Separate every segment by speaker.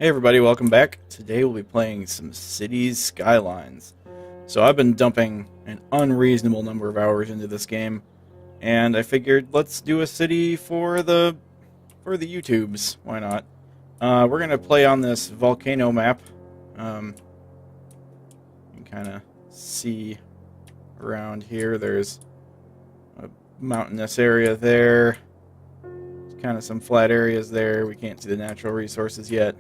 Speaker 1: Hey everybody, welcome back. Today we'll be playing some Cities Skylines. So I've been dumping an unreasonable number of hours into this game, and I figured let's do a city for the YouTubes. Why not? We're gonna play on this volcano map. You can kind of see around here. There's a mountainous area there. There's kind of some flat areas there. We can't see the natural resources yet.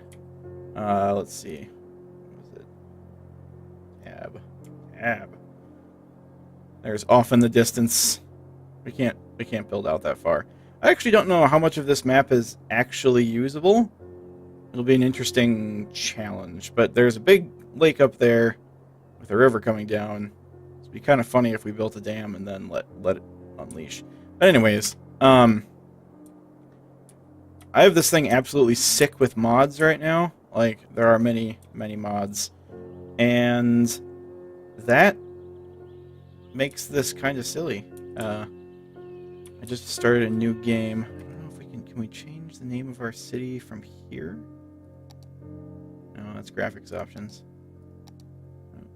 Speaker 1: Let's see. What was it? Tab. There's off in the distance. We can't build out that far. I actually don't know how much of this map is actually usable. It'll be an interesting challenge. But there's a big lake up there with a river coming down. It'd be kind of funny if we built a dam and then let it unleash. But anyways, I have this thing absolutely sick with mods right now. Like, there are many mods. And that makes this kind of silly. I just started a new game. I don't know if we can we change the name of our city from here? No, that's graphics options.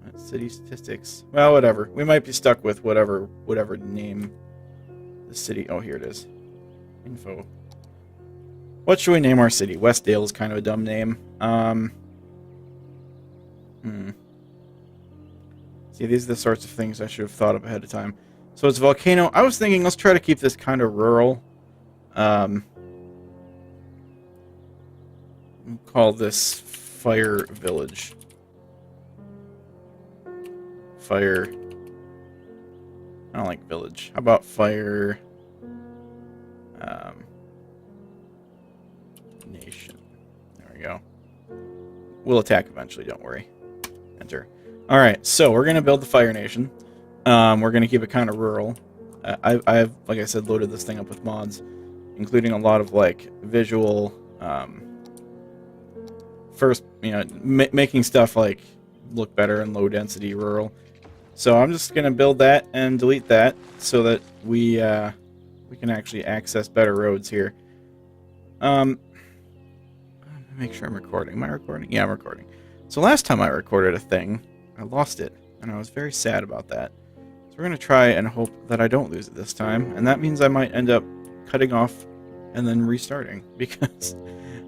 Speaker 1: That's city statistics. Well, whatever. We might be stuck with whatever name the city... Oh, here it is. Info. What should we name our city? Westdale is kind of a dumb name. See, these are the sorts of things I should have thought of ahead of time. So it's volcano. I was thinking, let's try to keep this kind of rural. We'll call this Fire Village. Fire. I don't like village. How about Fire... Nation. There we go. We'll attack eventually, don't worry. Enter. Alright, so we're going to build the Fire Nation. We're going to keep it kind of rural. I've, like I said, loaded this thing up with mods, including a lot of, like, visual, first, you know, making stuff, like, look better in low-density rural. So I'm just going to build that and delete that so that we can actually access better roads here. Make sure I'm recording. Am I recording? Yeah, I'm recording. So last time I recorded a thing, I lost it, and I was very sad about that. So we're going to try and hope that I don't lose it this time, and that means I might end up cutting off and then restarting, because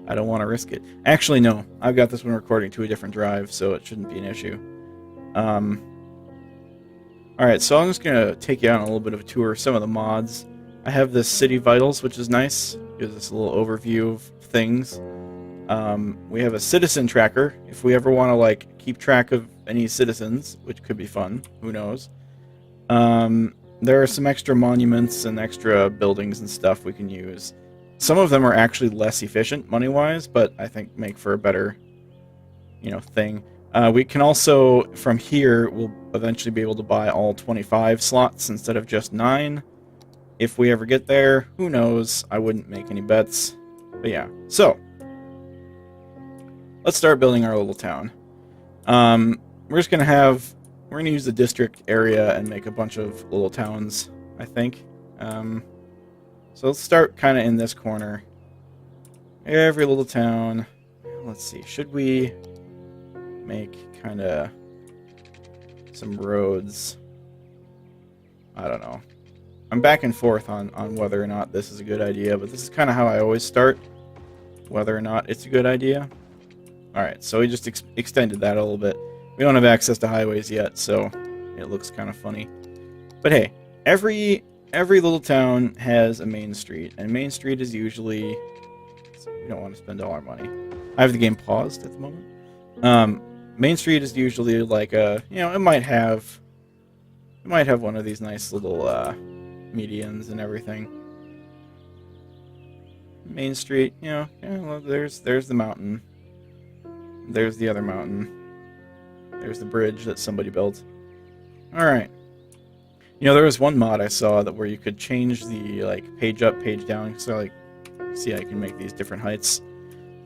Speaker 1: I don't want to risk it. Actually, no. I've got this one recording to a different drive, so it shouldn't be an issue. Alright, so I'm just going to take you on a little bit of a tour of some of the mods. I have this City Vitals, which is nice. Gives us a little overview of things. We have a citizen tracker, if we ever want to, like, keep track of any citizens, which could be fun, who knows. There are some extra monuments and extra buildings and stuff we can use. Some of them are actually less efficient money-wise, but I think make for a better, you know, thing. We can also, from here, we'll eventually be able to buy all 25 slots instead of just 9. If we ever get there, who knows, I wouldn't make any bets. But yeah, so... let's start building our little town. We're gonna use the district area and make a bunch of little towns, I think. So let's start kind of in this corner. Every little town. Let's see, should we make kind of some roads? I don't know. I'm back and forth on whether or not this is a good idea, but this is kind of how I always start, whether or not it's a good idea. Alright, so we just extended that a little bit. We don't have access to highways yet, so it looks kind of funny. But hey, every little town has a main street, and main street is usually... we don't want to spend all our money. I have the game paused at the moment. Main street is usually like a... you know, it might have one of these nice little medians and everything. Main street, you know, well, there's the mountain. There's the other mountain. There's the bridge that somebody built. Alright. You know, there was one mod I saw that where you could change the, like, page up, page down. So, like, see, I can make these different heights.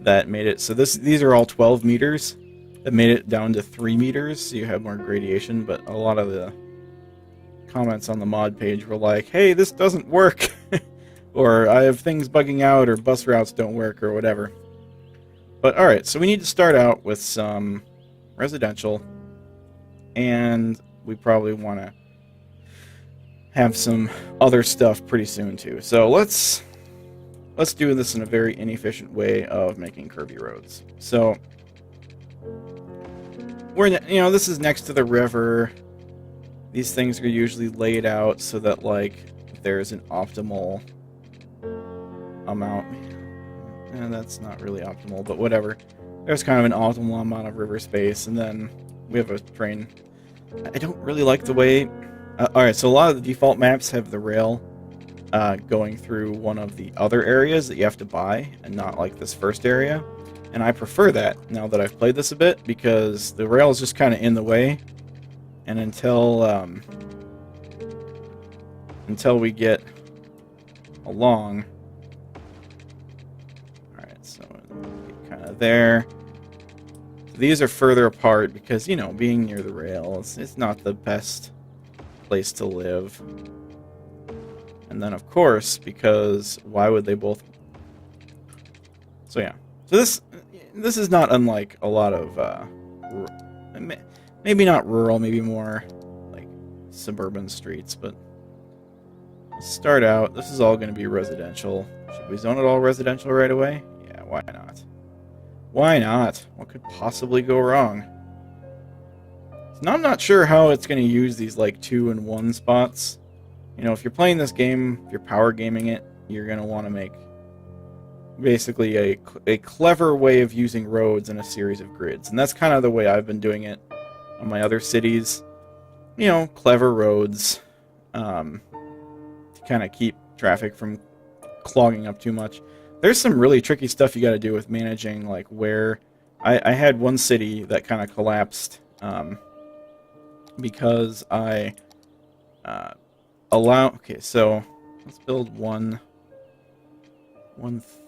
Speaker 1: That made it... so these are all 12 meters. That made it down to 3 meters, so you have more gradation. But a lot of the comments on the mod page were like, hey, this doesn't work. Or I have things bugging out, or bus routes don't work, or whatever. But alright, so we need to start out with some residential, and we probably want to have some other stuff pretty soon too. So let's do this in a very inefficient way of making curvy roads. So this is next to the river. These things are usually laid out so that like there's an optimal amount. And that's not really optimal, but whatever. There's kind of an optimal amount of river space, and then we have a train. I don't really like the way... Alright, so a lot of the default maps have the rail going through one of the other areas that you have to buy, and not like this first area. And I prefer that, now that I've played this a bit, because the rail is just kind of in the way. And until we get along... So kind of there. So these are further apart because, being near the rail, it's not the best place to live. And then, of course, because why would they both... So, yeah. So this is not unlike a lot of, maybe not rural, maybe more, like, suburban streets, but... Let's start out. This is all going to be residential. Should we zone it all residential right away? Why not? Why not? What could possibly go wrong? So now I'm not sure how it's going to use these like 2 and 1 spots. If you're playing this game, if you're power gaming it, you're going to want to make basically a clever way of using roads in a series of grids. And that's kind of the way I've been doing it on my other cities. Clever roads to kind of keep traffic from clogging up too much. There's some really tricky stuff you got to do with managing, like, where... I had one city that kind of collapsed because I Okay, so let's build one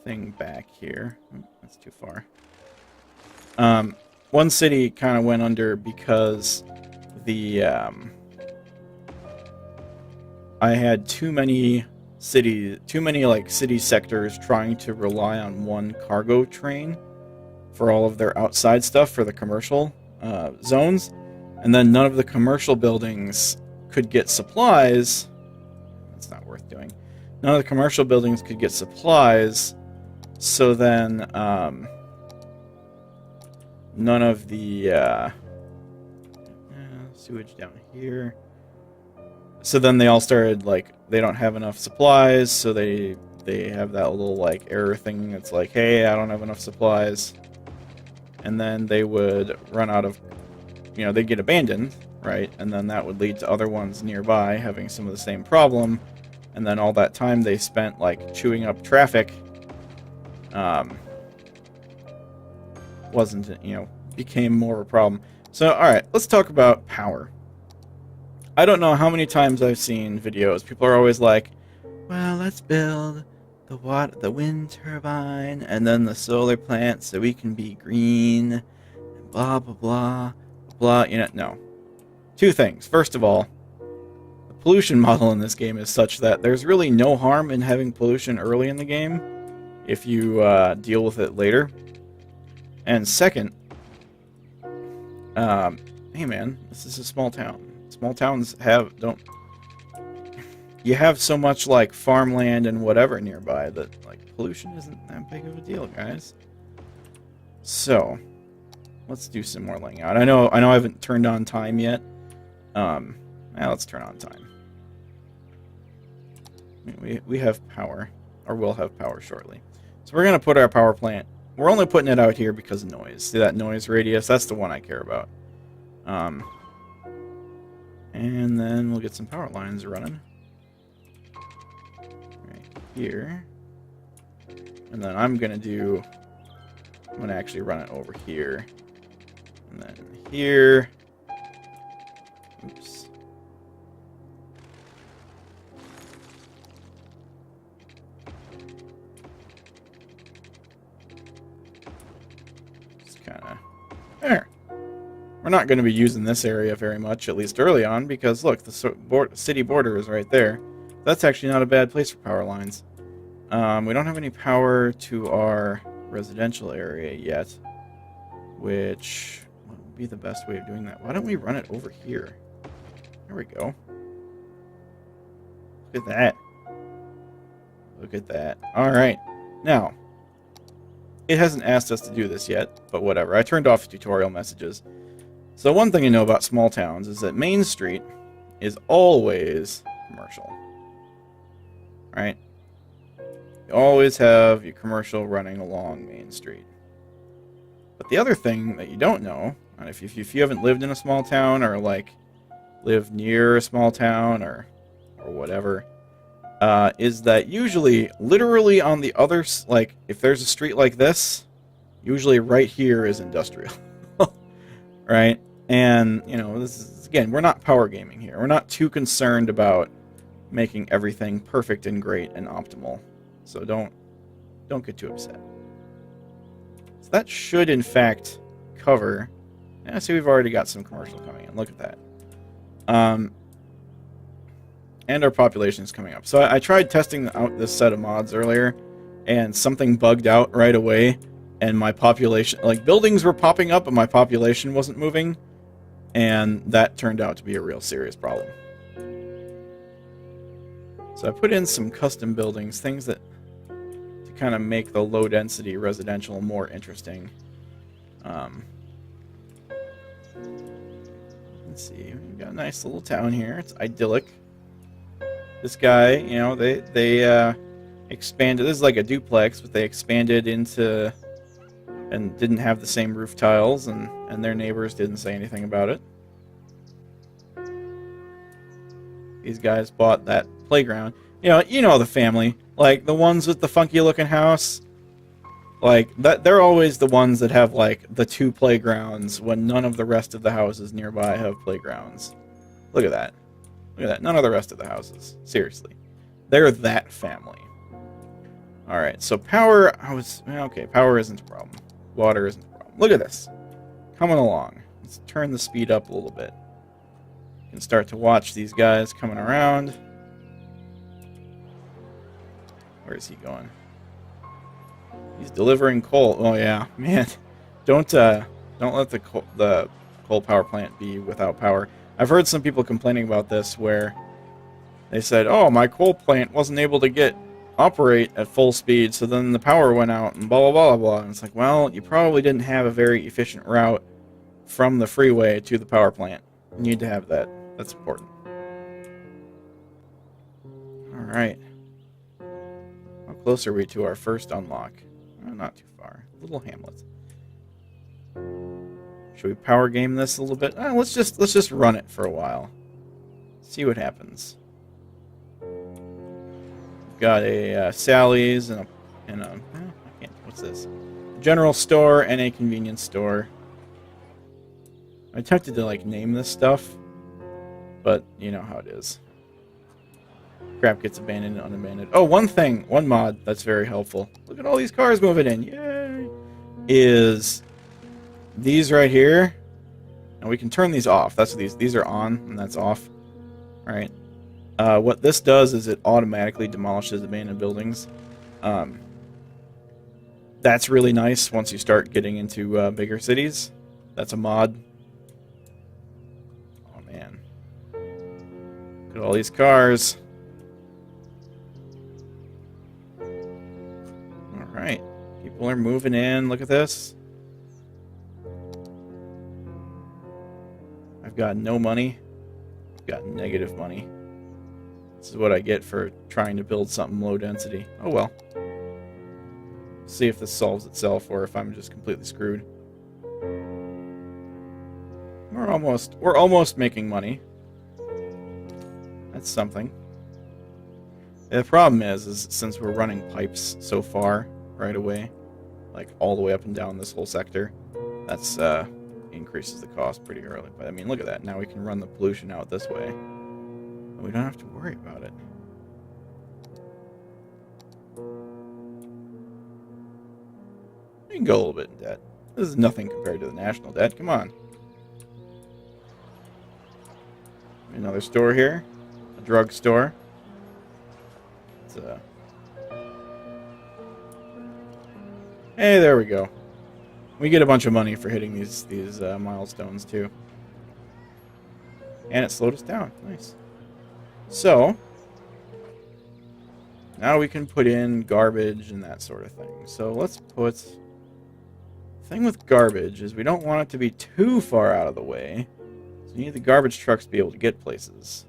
Speaker 1: thing back here. That's too far. One city kind of went under because the... I had too many city sectors trying to rely on one cargo train for all of their outside stuff for the commercial zones, and then none of the commercial buildings could get supplies. That's not worth doing. None of the commercial buildings could get supplies, so then none of the sewage down here. So then they all started, like, they don't have enough supplies, so they have that little, like, error thing that's like, hey, I don't have enough supplies. And then they would run out of, they'd get abandoned, right? And then that would lead to other ones nearby having some of the same problem. And then all that time they spent, like, chewing up traffic, became more of a problem. So, alright, let's talk about power. I don't know how many times I've seen videos. People are always like, well, let's build the wind turbine and then the solar plant so we can be green and blah, blah, blah, blah. No. 2 things. First of all, the pollution model in this game is such that there's really no harm in having pollution early in the game if you deal with it later. And second, hey man, this is a small town. Small towns you have so much, like, farmland and whatever nearby that, like, pollution isn't that big of a deal, guys. So, let's do some more laying out. I know I haven't turned on time yet. Let's turn on time. We have power, or we'll have power shortly. So we're going to put our power plant... We're only putting it out here because of noise. See that noise radius? That's the one I care about. And then we'll get some power lines running. Right here. And then I'm going to actually run it over here. And then here. Oops. Just kind of... There. We're not going to be using this area very much, at least early on, because look, the city border is right there. That's actually not a bad place for power lines. We don't have any power to our residential area yet, which what would be the best way of doing that? Why don't we run it over here? There we go. Look at that. Look at that. All right. Now, it hasn't asked us to do this yet, but whatever. I turned off tutorial messages. So one thing you know about small towns is that Main Street is always commercial. Right? You always have your commercial running along Main Street. But the other thing that you don't know, and if you haven't lived in a small town or like live near a small town or whatever, is that usually literally on the other, like if there's a street like this, usually right here is industrial. Right? And, you know, this is, again, we're not power gaming here. We're not too concerned about making everything perfect and great and optimal. So don't get too upset. So that should, in fact, cover... Yeah, see, we've already got some commercial coming in. Look at that. And our population is coming up. So I tried testing out this set of mods earlier, and something bugged out right away, and my population... Like, buildings were popping up, but my population wasn't moving, and that turned out to be a real serious problem. So I put in some custom buildings, things that... to kind of make the low-density residential more interesting. Let's see, we've got a nice little town here. It's idyllic. This guy, you know, they expanded. This is like a duplex, but they expanded into and didn't have the same roof tiles, and their neighbors didn't say anything about it. These guys bought that playground. You know the family, like the ones with the funky looking house. Like that, they're always the ones that have like the 2 playgrounds when none of the rest of the houses nearby have playgrounds. Look at that. Look at that. None of the rest of the houses. Seriously. They're that family. Alright, so power, okay, power isn't a problem. Water isn't a problem. Look at this. Coming along. Let's turn the speed up a little bit. You can start to watch these guys coming around. Where is he going? He's delivering coal. Oh yeah, man. Don't let the coal power plant be without power. I've heard some people complaining about this where they said, "Oh, my coal plant wasn't able to operate at full speed, so then the power went out and blah blah blah blah." And it's like, well, you probably didn't have a very efficient route from the freeway to the power plant. You need to have that. That's important. All right. How close are we to our first unlock? Not too far. Little hamlet. Should we power game this a little bit? Let's just run it for a while. See what happens. We've got a Sally's and a what's this? General store and a convenience store. I attempted to like name this stuff, but you know how it is. Crap gets abandoned and unabandoned. Oh, one mod that's very helpful. Look at all these cars moving in. Yay! Is these right here. And we can turn these off. That's what these are on, and that's off. Right. What this does is it automatically demolishes abandoned buildings. That's really nice once you start getting into bigger cities. That's a mod. Oh, man. Look at all these cars. Alright. People are moving in. Look at this. I've got no money. I've got negative money. This is what I get for trying to build something low density. Oh well. See if this solves itself or if I'm just completely screwed. We're almost making money. That's something. The problem is since we're running pipes so far right away, like all the way up and down this whole sector, that's increases the cost pretty early. But I mean, look at that. Now we can run the pollution out this way. And we don't have to worry about it. We can go a little bit in debt. This is nothing compared to the national debt. Come on. Another store here. A drug store. It's Hey, there we go. We get a bunch of money for hitting these milestones too. And it slowed us down. Nice. So, now we can put in garbage and that sort of thing. So let's put... The thing with garbage is we don't want it to be too far out of the way. So you need the garbage trucks to be able to get places.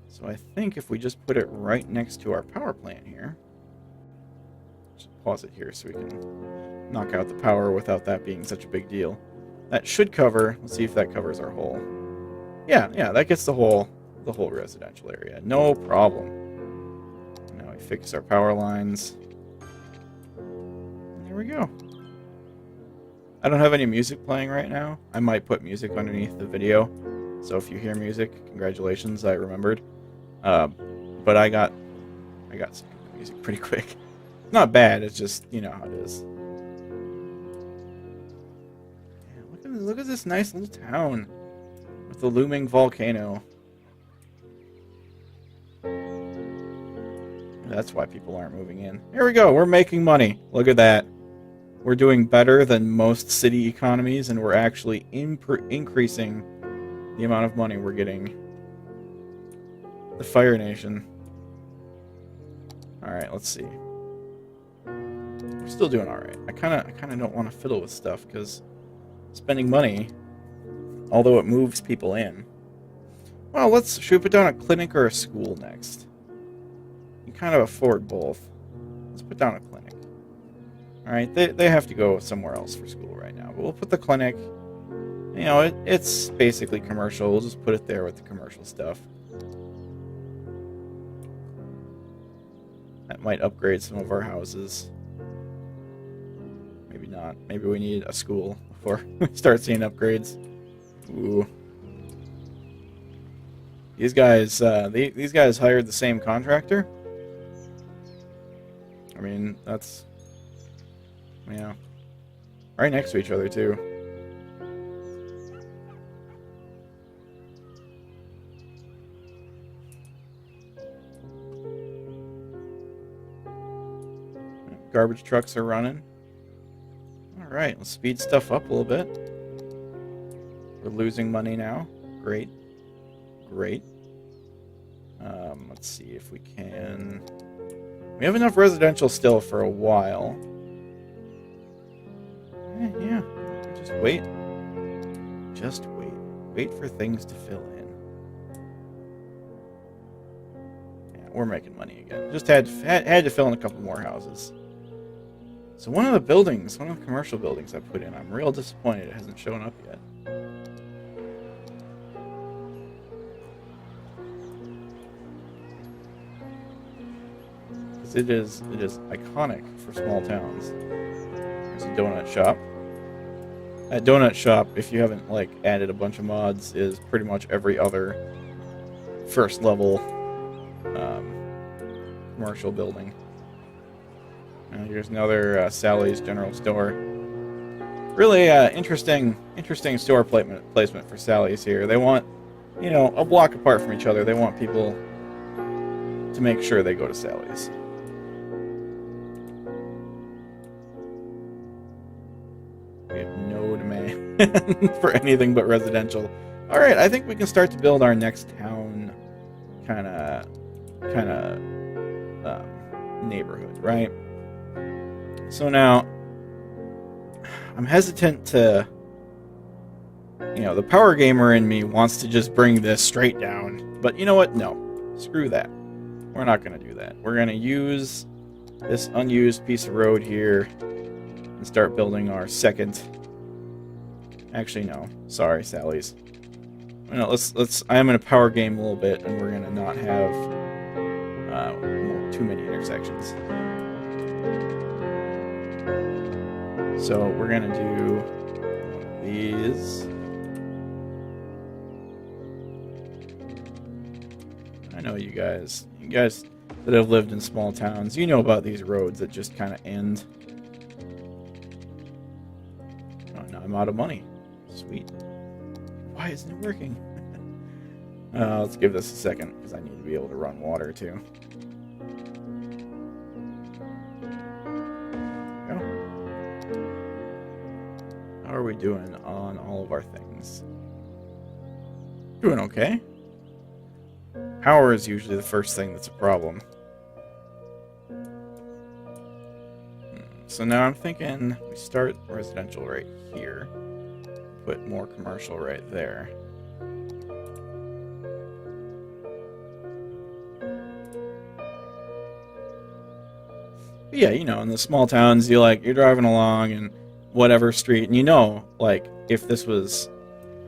Speaker 1: So I think if we just put it right next to our power plant here... Just pause it here so we can knock out the power without that being such a big deal. That should cover... Let's see if that covers our whole... Yeah, that gets the whole residential area. No problem. Now we fix our power lines. And there we go. I don't have any music playing right now. I might put music underneath the video. So if you hear music, congratulations, I remembered. But I got some music pretty quick. Not bad, it's just, you know how it is. Yeah, look at this nice little town with the looming volcano. That's why people aren't moving in. Here we go, we're making money. Look at that. We're doing better than most city economies, and we're actually increasing the amount of money we're getting. The Fire Nation. Alright, let's see. We're still doing alright. I kinda don't want to fiddle with stuff, because spending money, although it moves people in. Well, should we put down a clinic or a school next? You kind of afford both. Let's put down a clinic. Alright, they have to go somewhere else for school right now. But we'll put the clinic, you know, it's basically commercial. We'll just put it there with the commercial stuff. That might upgrade some of our houses. Maybe not. Maybe we need a school before we start seeing upgrades. Ooh. These guys hired the same contractor? I mean, that's... Yeah. Right next to each other, too. Garbage trucks are running. Alright, let's speed stuff up a little bit. We're losing money now. Great. Great. Let's see if we can... We have enough residential still for a while. Yeah. Just wait. Just wait. Wait for things to fill in. Yeah, we're making money again. Just had to fill in a couple more houses. So one of the commercial buildings I put in, I'm real disappointed it hasn't shown up yet. Because it is iconic for small towns. There's a donut shop. That donut shop, if you haven't added a bunch of mods, is pretty much every other first level commercial building. Here's another Sally's General Store. Really interesting store placement for Sally's here. They want, a block apart from each other. They want people to make sure they go to Sally's. We have no demand for anything but residential. Alright, I think we can start to build our next town kind of neighborhood, right? So now, I'm hesitant to... the power gamer in me wants to just bring this straight down. But you know what? No. Screw that. We're not going to do that. We're going to use this unused piece of road here and start building our second... Actually, no. Sorry, Sally's. No, let's... I am going to power game a little bit, and we're going to not have too many intersections. So we're going to do these. I know you guys that have lived in small towns, you know about these roads that just kind of end. Oh, now I'm out of money. Sweet. Why isn't it working? Let's give this a second, because I need to be able to run water too. How are we doing on all of our things? Doing okay. Power is usually the first thing that's a problem. So now I'm thinking we start residential right here. Put more commercial right there. But yeah, you know, in the small towns, you're driving along and whatever street, and you know, like, if this was,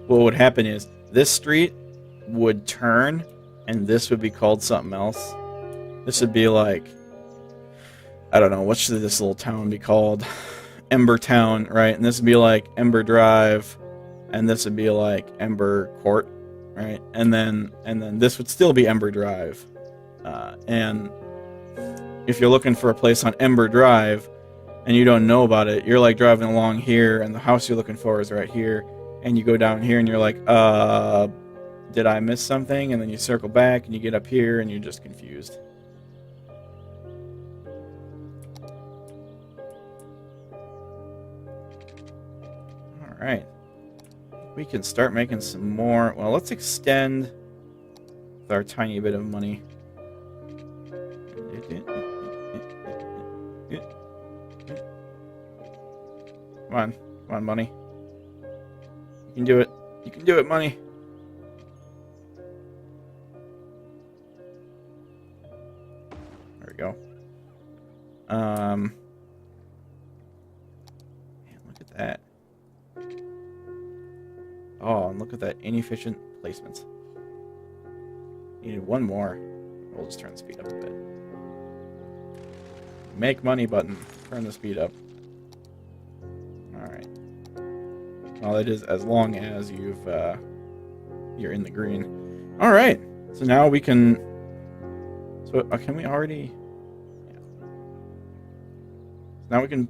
Speaker 1: what would happen is this street would turn and this would be called something else. This would be like, I don't know, what should this little town be called? Ember Town, right? And this would be like Ember Drive, and this would be like Ember Court, right? And then this would still be Ember Drive. And if you're looking for a place on Ember Drive and you don't know about it, you're like driving along here and the house you're looking for is right here, and you go down here and you're like, did I miss something? And then you circle back and you get up here and you're just confused. Alright. We can start making some more. Well, let's extend with our tiny bit of money. Come on, money. You can do it. You can do it, money. There we go. Man, look at that. Oh, and look at that inefficient placement. Needed one more. We'll just turn the speed up a bit. Make money button. Turn the speed up. Alright. Well, that is as long as you're in the green. Alright. So now we can... So, can we already... Yeah. Now we can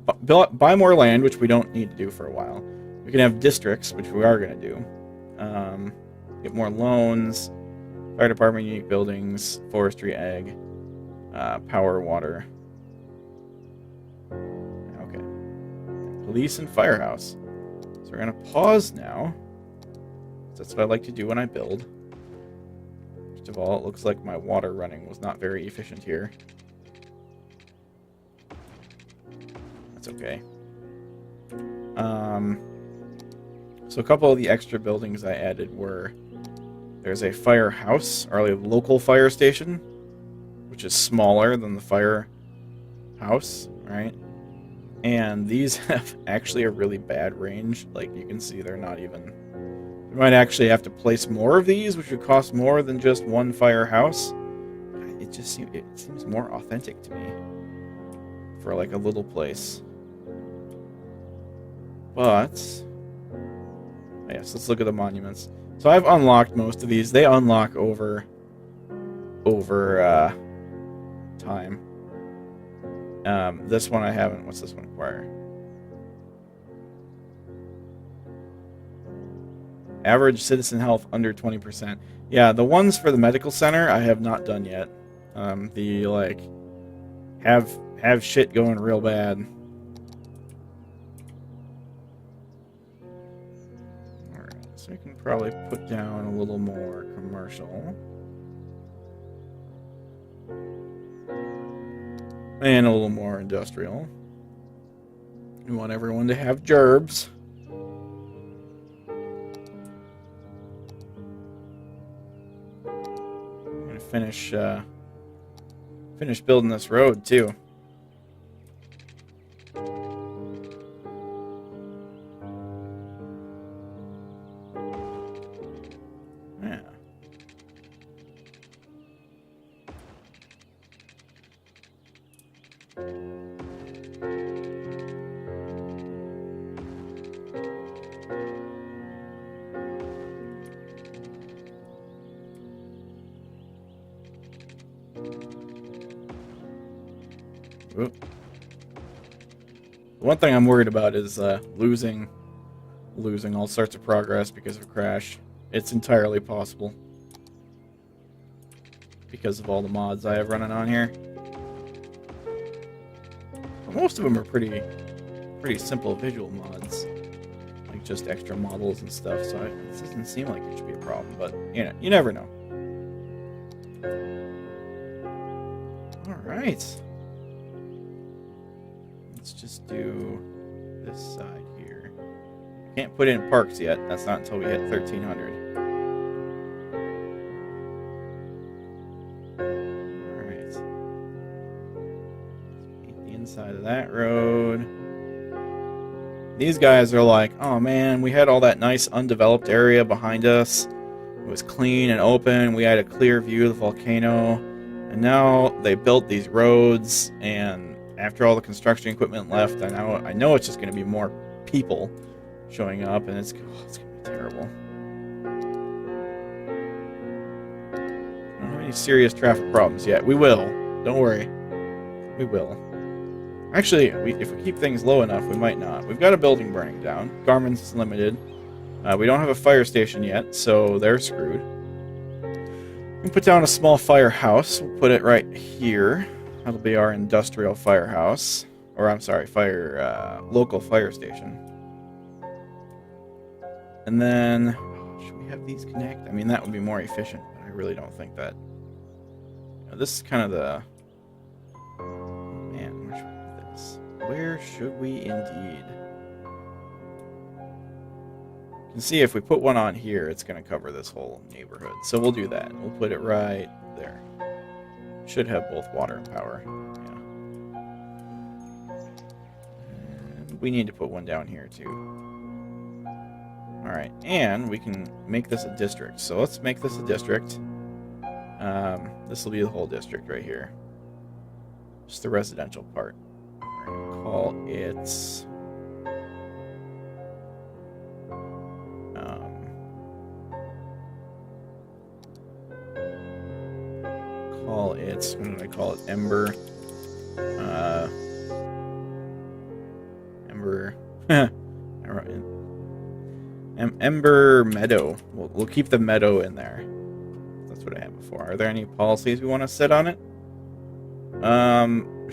Speaker 1: buy more land, which we don't need to do for a while. We can have districts, which we are going to do. Get more loans. Fire department, unique buildings. Forestry, ag. Power, water. Okay. Police and firehouse. So we're going to pause now. That's what I like to do when I build. First of all, it looks like my water running was not very efficient here. That's okay. So a couple of the extra buildings I added were, there's a firehouse, or a local fire station, which is smaller than the firehouse, right? And these have actually a really bad range. Like, you can see they're not even... We might actually have to place more of these, which would cost more than just one firehouse. It just seems more authentic to me for, like, a little place. But... yes, let's look at the monuments. So I've unlocked most of these. They unlock over time. This one I haven't. What's this one require? Average citizen health under 20%. Yeah, the ones for the medical center I have not done yet. The like have shit going real bad. So we can probably put down a little more commercial. And a little more industrial. We want everyone to have gerbs. I'm gonna finish building this road too. One thing I'm worried about is losing all sorts of progress because of a crash. It's entirely possible because of all the mods I have running on here. But most of them are pretty simple visual mods. just extra models and stuff, so it doesn't seem like it should be a problem, but you never know. Alright. Let's just do this side here. Can't put in parks yet. That's not until we hit 1,300. Alright. Paint the inside of that road. These guys are like, oh man, we had all that nice undeveloped area behind us. It was clean and open. We had a clear view of the volcano. And now they built these roads, and after all the construction equipment left, I know it's just going to be more people showing up, and it's going to be terrible. I don't have any serious traffic problems yet. We will. Don't worry. We will. Actually, if we keep things low enough, we might not. We've got a building burning down. Garmin's limited. We don't have a fire station yet, so they're screwed. We can put down a small firehouse. We'll put it right here. That'll be our industrial firehouse. Or, I'm sorry, local fire station. And then, should we have these connect? I mean, that would be more efficient, but I really don't think that. This is kind of the... Man, where should we put this? Where should we indeed? You can see if we put one on here, it's going to cover this whole neighborhood. So we'll do that. We'll put it right there. Should have both water and power. Yeah. And we need to put one down here too. Alright, and we can make this a district. So let's make this a district. This will be the whole district right here. Just the residential part. We're going to call it... what did I call it? Ember. Ember Meadow. We'll keep the meadow in there. That's what I had before. Are there any policies we want to set on it?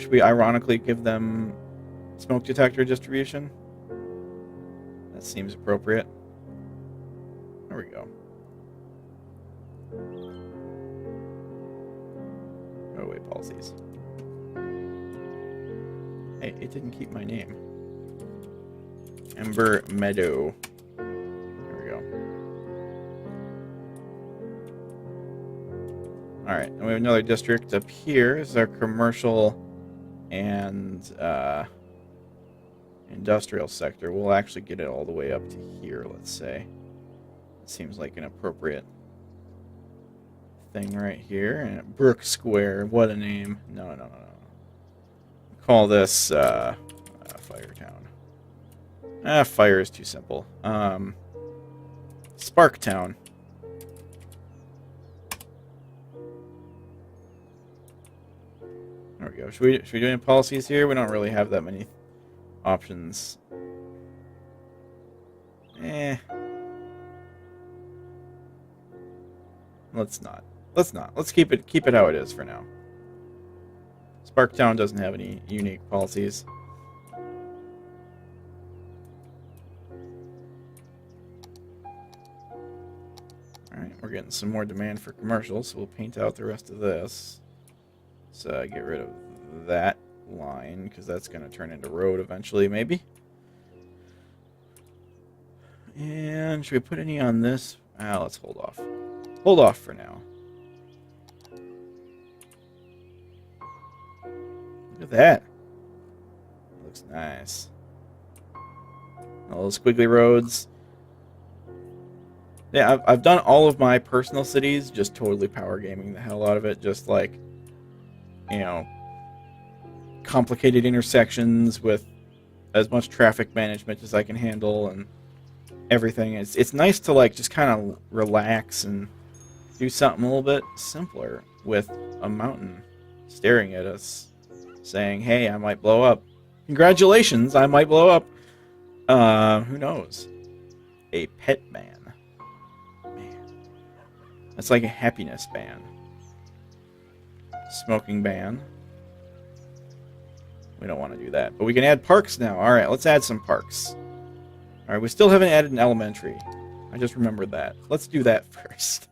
Speaker 1: Should we ironically give them smoke detector distribution? That seems appropriate. There we go. Oh wait, policies. Hey, it didn't keep my name. Ember Meadow. There we go. Alright, and we have another district up here. This is our commercial and industrial sector. We'll actually get it all the way up to here, let's say. It seems like an appropriate thing right here. And Brook Square, what a name. No. Call this Firetown. Fire is too simple. Sparktown. There we go. Should we do any policies here? We don't really have that many options. Let's not. Let's keep it how it is for now. Sparktown doesn't have any unique policies. Alright, we're getting some more demand for commercials, so we'll paint out the rest of this. So get rid of that line, because that's going to turn into road eventually, maybe. And should we put any on this? Let's hold off. Hold off for now. Look at that. Looks nice. All those squiggly roads. Yeah, I've done all of my personal cities, just totally power gaming the hell out of it. Just like, you know, complicated intersections with as much traffic management as I can handle and everything. It's nice to like just kind of relax and do something a little bit simpler with a mountain staring at us saying, hey, I might blow up. Congratulations, I might blow up. Who knows? A pet ban. Man. That's like a happiness ban. Smoking ban. We don't want to do that. But we can add parks now. Alright, let's add some parks. Alright, we still haven't added an elementary. I just remembered that. Let's do that first.